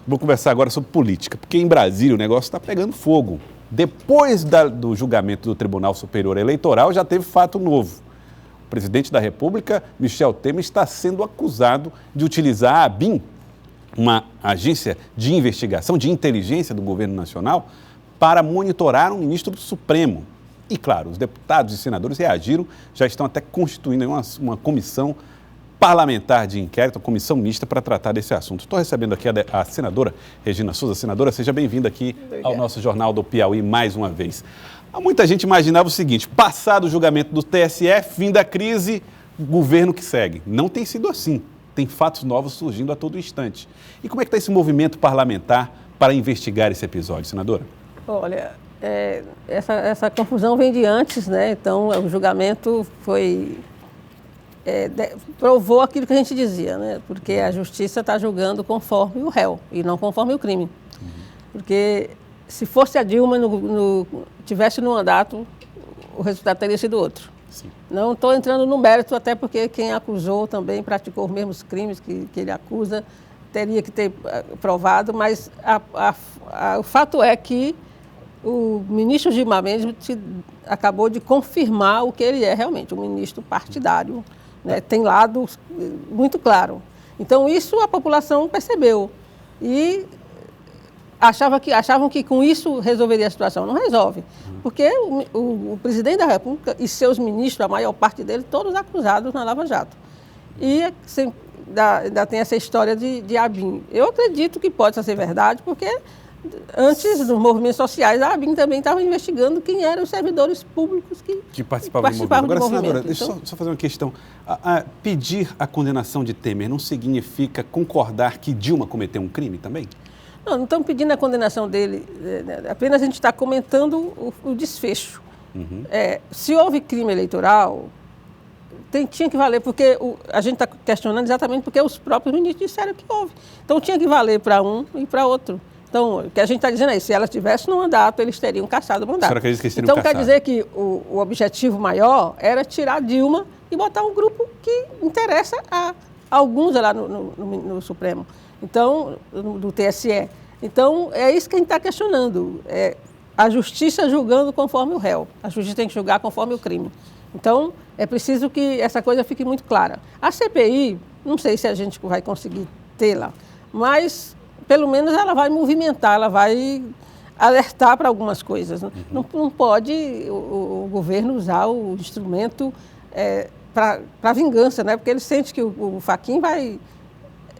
Vou conversar agora sobre política, porque em Brasília o negócio está pegando fogo. Depois do julgamento do Tribunal Superior Eleitoral, já teve fato novo. O presidente da República, Michel Temer, está sendo acusado de utilizar a ABIN, uma agência de investigação, de inteligência do governo nacional, para monitorar um ministro do Supremo. E, claro, os deputados e senadores reagiram, já estão até constituindo uma comissão parlamentar de inquérito, uma comissão mista para tratar desse assunto. Estou recebendo aqui a senadora Regina Souza. Senadora, seja bem-vinda aqui ao nosso Jornal do Piauí mais uma vez. Muita gente imaginava o seguinte: passado o julgamento do TSE, fim da crise, governo que segue. Não tem sido assim. Tem fatos novos surgindo a todo instante. E como é que está esse movimento parlamentar para investigar esse episódio, senadora? Olha, essa confusão vem de antes, né? Então, o julgamento provou aquilo que a gente dizia, né? Porque a justiça está julgando conforme o réu e não conforme o crime. Porque se fosse a Dilma tivesse no mandato, o resultado teria sido outro. Sim. Não estou entrando no mérito, até porque quem acusou também praticou os mesmos crimes que ele acusa, teria que ter provado, mas o fato é que o ministro Gilmar Mendes acabou de confirmar o que ele é realmente, um ministro partidário, né? Tem lado muito claro. Então, isso a população percebeu e achavam que com isso resolveria a situação. Não resolve, porque o presidente da República e seus ministros, a maior parte deles, todos acusados na Lava Jato. E ainda tem essa história de ABIN. Eu acredito que pode ser verdade, porque antes dos movimentos sociais, a ABIN também estava investigando quem eram os servidores públicos que participavam do movimento. Agora, senadora, deixa eu só fazer uma questão. Pedir a condenação de Temer não significa concordar que Dilma cometeu um crime também? Não estamos pedindo a condenação dele, apenas a gente está comentando o desfecho. Se houve crime eleitoral, tinha que valer, porque a gente está questionando exatamente porque os próprios ministros disseram que houve. Então tinha que valer para um e para outro. Então, o que a gente está dizendo é, se ela estivesse no mandato, eles teriam cassado o mandato. A senhora acredita que eles teriam então, cassado? Quer dizer que o objetivo maior era tirar Dilma e botar um grupo que interessa a alguns lá no Supremo, então, do TSE. Então, é isso que a gente está questionando. A justiça julgando conforme o réu. A justiça tem que julgar conforme o crime. Então, é preciso que essa coisa fique muito clara. A CPI, não sei se a gente vai conseguir tê-la, mas pelo menos ela vai movimentar, ela vai alertar para algumas coisas. Não pode o governo usar o instrumento para vingança, né? Porque ele sente que o Fachin vai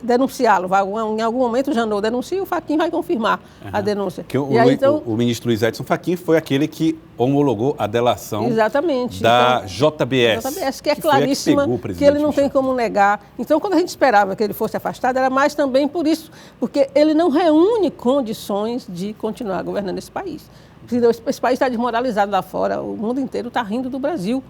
denunciá-lo. Em algum momento o Janot denuncia e o Fachin vai confirmar a denúncia. O ministro Luiz Edson Fachin foi aquele que homologou a delação da JBS, que é claríssima, que ele não tem como negar. Então, quando a gente esperava que ele fosse afastado, era mais também por isso, porque ele não reúne condições de continuar governando esse país. Esse país está desmoralizado lá fora, o mundo inteiro está rindo do Brasil.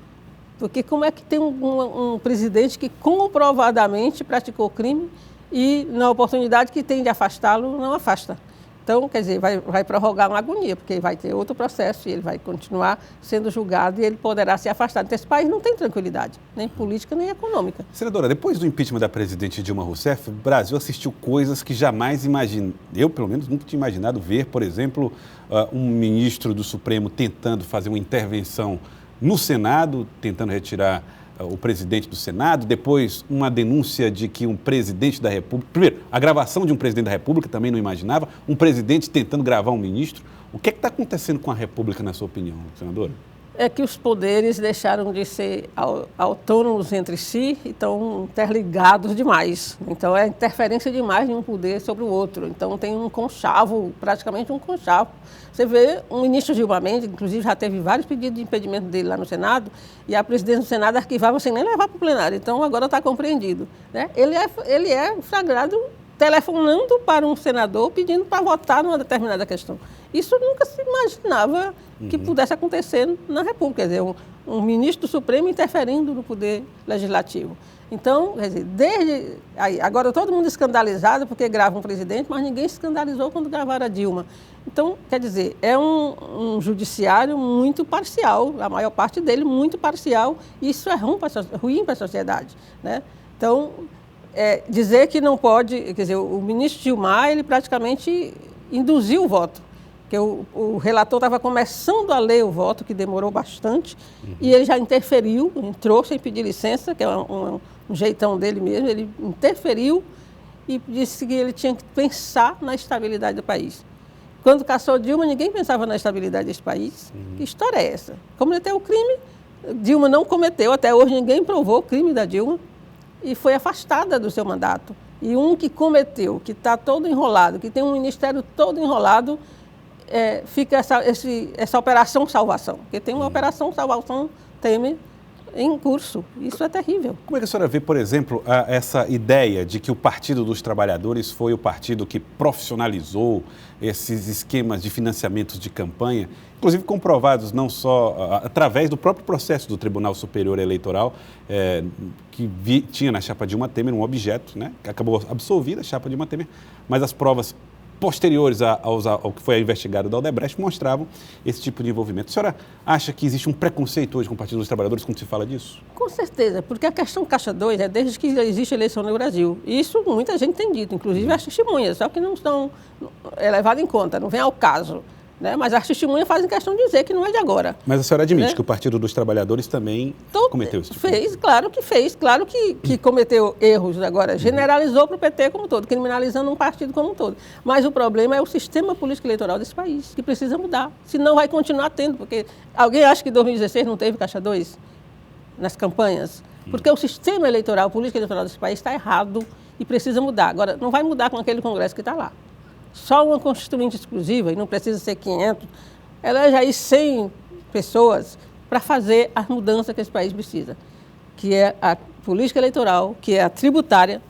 Porque como é que tem um presidente que comprovadamente praticou crime e, na oportunidade que tem de afastá-lo, não afasta? Então, quer dizer, vai prorrogar uma agonia, porque vai ter outro processo e ele vai continuar sendo julgado e ele poderá ser afastado. Então, esse país não tem tranquilidade, nem política, nem econômica. Senadora, depois do impeachment da presidente Dilma Rousseff, o Brasil assistiu coisas que jamais imaginei, eu, pelo menos, nunca tinha imaginado ver, por exemplo, um ministro do Supremo tentando fazer uma intervenção no Senado, tentando retirar o presidente do Senado, depois uma denúncia de que um presidente da República... Primeiro, a gravação de um presidente da República, também não imaginava, um presidente tentando gravar um ministro. O que é que está acontecendo com a República, na sua opinião, senadora? É que os poderes deixaram de ser autônomos entre si e estão interligados demais. Então, é interferência demais de um poder sobre o outro. Então, tem um conchavo, praticamente um conchavo. Você vê um ministro Gilmar Mendes, inclusive já teve vários pedidos de impedimento dele lá no Senado, e a presidência do Senado arquivava sem nem levar para o plenário. Então, agora está compreendido, né? Ele é flagrado telefonando para um senador pedindo para votar numa determinada questão. Isso nunca se imaginava que pudesse acontecer na República, quer dizer, um ministro do Supremo interferindo no poder legislativo. Então, quer dizer, agora todo mundo escandalizado porque grava um presidente, mas ninguém se escandalizou quando gravaram a Dilma. Então, quer dizer, é um judiciário muito parcial, a maior parte dele muito parcial, e isso é ruim para a sociedade, né? Então, dizer que não pode, quer dizer, o ministro Gilmar, ele praticamente induziu o voto, porque o relator estava começando a ler o voto, que demorou bastante, e ele já interferiu, entrou sem pedir licença, que é um jeitão dele mesmo, ele interferiu e disse que ele tinha que pensar na estabilidade do país. Quando cassou Dilma, ninguém pensava na estabilidade desse país. Que história é essa? Cometeu o crime, Dilma não cometeu, até hoje ninguém provou o crime da Dilma, e foi afastada do seu mandato. E um que cometeu, que está todo enrolado, que tem um ministério todo enrolado, fica essa operação salvação. Porque tem uma operação salvação Temer em curso. Isso é terrível. Como é que a senhora vê, por exemplo, essa ideia de que o Partido dos Trabalhadores foi o partido que profissionalizou esses esquemas de financiamentos de campanha, inclusive comprovados não só através do próprio processo do Tribunal Superior Eleitoral, que tinha na chapa Dilma Temer um objeto, né, que acabou absolvida a chapa Dilma Temer, mas as provas posteriores ao que foi investigado da Odebrecht mostravam esse tipo de envolvimento. A senhora acha que existe um preconceito hoje com o Partido dos Trabalhadores quando se fala disso? Com certeza, porque a questão Caixa 2 é desde que existe eleição no Brasil. Isso muita gente tem dito, inclusive as testemunhas, só que não estão levadas em conta, não vem ao caso. Né? Mas as testemunhas fazem questão de dizer que não é de agora. Mas a senhora admite que o Partido dos Trabalhadores também cometeu esse tipo de coisa? Claro que cometeu erros agora, generalizou para o PT como um todo, criminalizando um partido como um todo. Mas o problema é o sistema político eleitoral desse país, que precisa mudar, senão vai continuar tendo, porque alguém acha que em 2016 não teve Caixa 2 nas campanhas? Porque o sistema eleitoral, político eleitoral desse país está errado e precisa mudar. Agora, não vai mudar com aquele Congresso que está lá. Só uma constituinte exclusiva, e não precisa ser 500, elege aí 100 pessoas para fazer a mudança que esse país precisa, que é a política eleitoral, que é a tributária.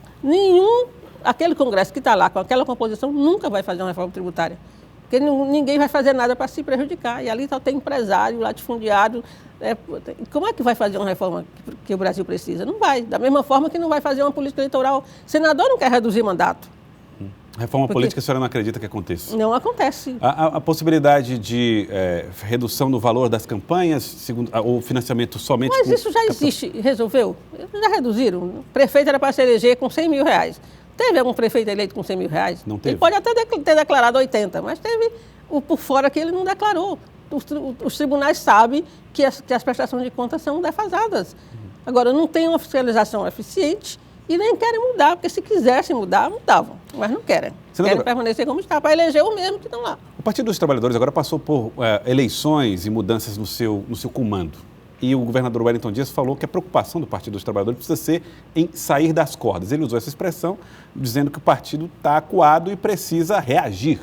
Aquele Congresso que está lá com aquela composição nunca vai fazer uma reforma tributária, porque ninguém vai fazer nada para se prejudicar, e ali só tem empresário, latifundiário. Como é que vai fazer uma reforma que o Brasil precisa? Não vai, da mesma forma que não vai fazer uma política eleitoral. O senador não quer reduzir mandato. Reforma política, a senhora não acredita que aconteça? Não acontece. A possibilidade de redução no valor das campanhas, ou financiamento somente... Mas isso já existe, resolveu? Já reduziram. O prefeito era para se eleger com 100 mil reais. Teve algum prefeito eleito com 100 mil reais? Não teve. Ele pode até ter declarado 80, mas teve por fora que ele não declarou. Os tribunais sabem que as prestações de contas são defasadas. Agora, não tem uma fiscalização eficiente. E nem querem mudar, porque se quisessem mudar, mudavam. Mas não querem. Querem permanecer como está, para eleger o mesmo que estão lá. O Partido dos Trabalhadores agora passou por eleições e mudanças no seu comando. E o governador Wellington Dias falou que a preocupação do Partido dos Trabalhadores precisa ser em sair das cordas. Ele usou essa expressão dizendo que o partido está acuado e precisa reagir,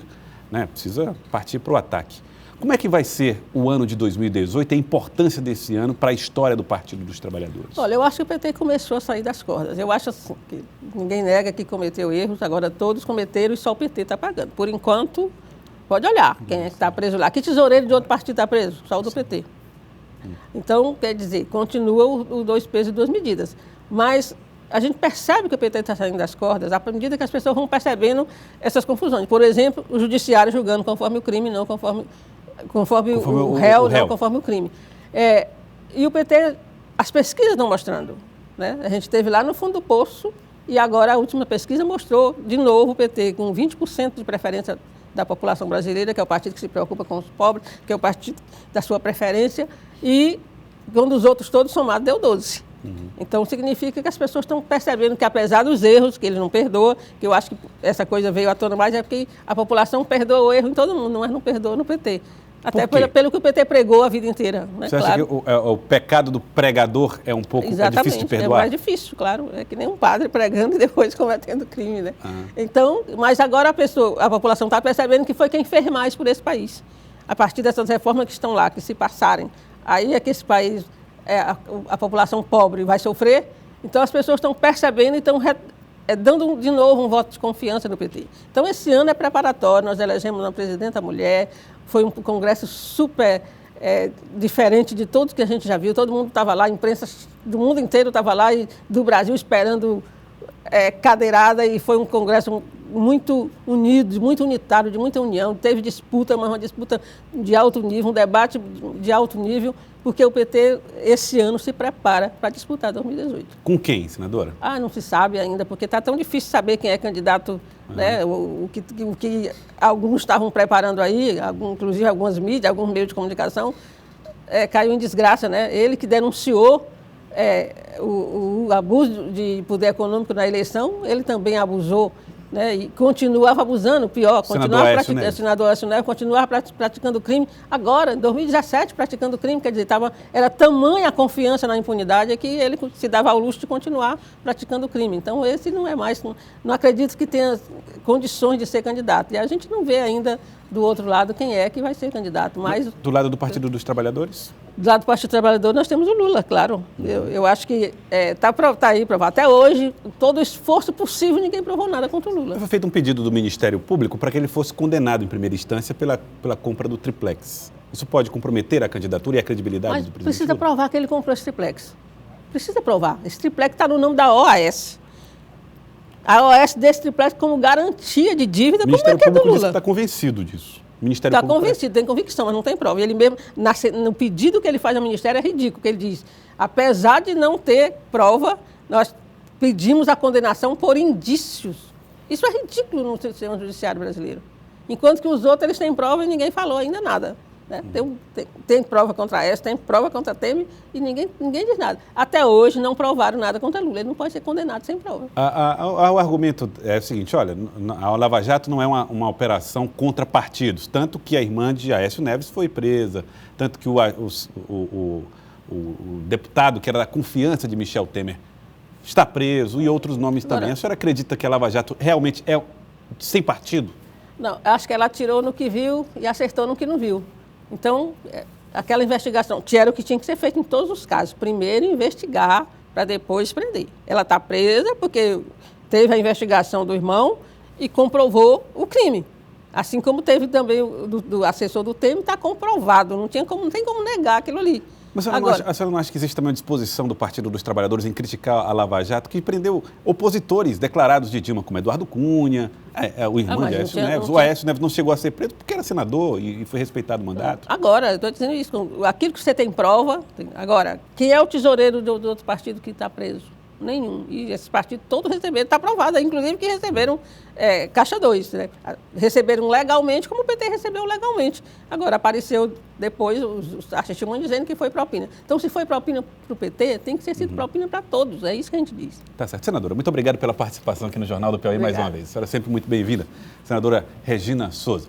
né? Precisa partir para o ataque. Como é que vai ser o ano de 2018 e a importância desse ano para a história do Partido dos Trabalhadores? Olha, eu acho que o PT começou a sair das cordas. Eu acho assim, que ninguém nega que cometeu erros, agora todos cometeram e só o PT está pagando. Por enquanto, pode olhar quem está preso lá. Que tesoureiro de outro partido está preso? Só o do PT. Então, quer dizer, continua o 2 pesos e 2 medidas. Mas a gente percebe que o PT está saindo das cordas à medida que as pessoas vão percebendo essas confusões. Por exemplo, o judiciário julgando conforme o crime, não conforme o réu, não conforme o crime. E o PT, as pesquisas estão mostrando. Né? A gente esteve lá no fundo do poço e agora a última pesquisa mostrou, de novo, o PT com 20% de preferência da população brasileira, que é o partido que se preocupa com os pobres, que é o partido da sua preferência, e quando os outros todos somados deu 12%. Então, significa que as pessoas estão percebendo que, apesar dos erros, que ele não perdoa, que eu acho que essa coisa veio à tona mais, é porque a população perdoa o erro em todo mundo, mas não perdoa no PT. Até pelo que o PT pregou a vida inteira. Né? Você acha que o pecado do pregador é um pouco difícil de perdoar? É mais difícil, claro. É que nem um padre pregando e depois cometendo crime. Né? Então, mas agora a população está percebendo que foi quem fez mais por esse país. A partir dessas reformas que estão lá, que se passarem, aí é que esse país... a população pobre vai sofrer, então as pessoas estão percebendo e estão dando de novo um voto de confiança no PT. Então esse ano é preparatório, nós elegemos uma presidenta mulher, foi um congresso super diferente de todos que a gente já viu, todo mundo estava lá, a imprensa do mundo inteiro estava lá e do Brasil esperando cadeirada, e foi um congresso muito unido, muito unitário, de muita união. Teve disputa, mas uma disputa de alto nível, um debate de alto nível, porque o PT, esse ano, se prepara para disputar 2018. Com quem, senadora? Não se sabe ainda, porque está tão difícil saber quem é candidato, né? O que alguns estavam preparando aí, inclusive algumas mídias, alguns meios de comunicação, caiu em desgraça, né? Ele que denunciou o abuso de poder econômico na eleição, ele também abusou, né? E continuava abusando, pior, senador Aécio Neves continuava praticando crime, agora, em 2017, praticando crime, quer dizer, era tamanha a confiança na impunidade que ele se dava ao luxo de continuar praticando crime. Então, esse não é mais, não acredito que tenha condições de ser candidato. E a gente não vê ainda do outro lado quem é que vai ser candidato. Mas, do lado do Partido dos Trabalhadores? Do lado do Partido Trabalhador, nós temos o Lula, claro. Eu acho que está aí provado. Até hoje, todo o esforço possível, ninguém provou nada contra o Lula. Foi feito um pedido do Ministério Público para que ele fosse condenado em primeira instância pela compra do triplex. Isso pode comprometer a candidatura e a credibilidade do presidente precisa Lula? provar que ele comprou esse triplex. Precisa provar. Esse triplex está no nome da OAS. A OAS desse triplex como garantia de dívida, como é que é do Lula? O Ministério Público está convencido disso. Está convencido, tem convicção, mas não tem prova. Ele mesmo, no pedido que ele faz ao Ministério, é ridículo, que ele diz, apesar de não ter prova, nós pedimos a condenação por indícios. Isso é ridículo no sistema judiciário brasileiro. Enquanto que os outros, eles têm prova e ninguém falou ainda nada. Né? Tem prova contra a S, tem prova contra a Temer e ninguém diz nada. Até hoje não provaram nada contra Lula. Ele não pode ser condenado sem prova. O argumento é o seguinte, olha, a Lava Jato não é uma operação contra partidos, tanto que a irmã de Aécio Neves foi presa, tanto que o deputado que era da confiança de Michel Temer está preso e outros nomes também. A senhora acredita que a Lava Jato realmente é sem partido? Não, acho que ela atirou no que viu e acertou no que não viu. Então, aquela investigação, que era o que tinha que ser feito em todos os casos. Primeiro, investigar, para depois prender. Ela está presa porque teve a investigação do irmão e comprovou o crime. Assim como teve também do assessor do Temer, está comprovado. Não tem como negar aquilo ali. Mas a senhora não acha que existe também uma disposição do Partido dos Trabalhadores em criticar a Lava Jato, que prendeu opositores declarados de Dilma, como Eduardo Cunha, o irmão de Aécio Neves? O Aécio Neves não chegou a ser preso porque era senador e foi respeitado o mandato. Agora, eu estou dizendo isso, aquilo que você tem prova. Agora, quem é o tesoureiro do outro partido que está preso? Nenhum. E esses partidos todos receberam, está provado, inclusive que receberam Caixa 2, né? Receberam legalmente, como o PT recebeu legalmente. Agora, apareceu depois os testemunhos dizendo que foi propina. Então, se foi propina para o PT, tem que ser sido propina para todos. É isso que a gente diz. Tá certo. Senadora, muito obrigado pela participação aqui no Jornal do Piauí mais uma vez. A senhora é sempre muito bem-vinda. Senadora Regina Souza.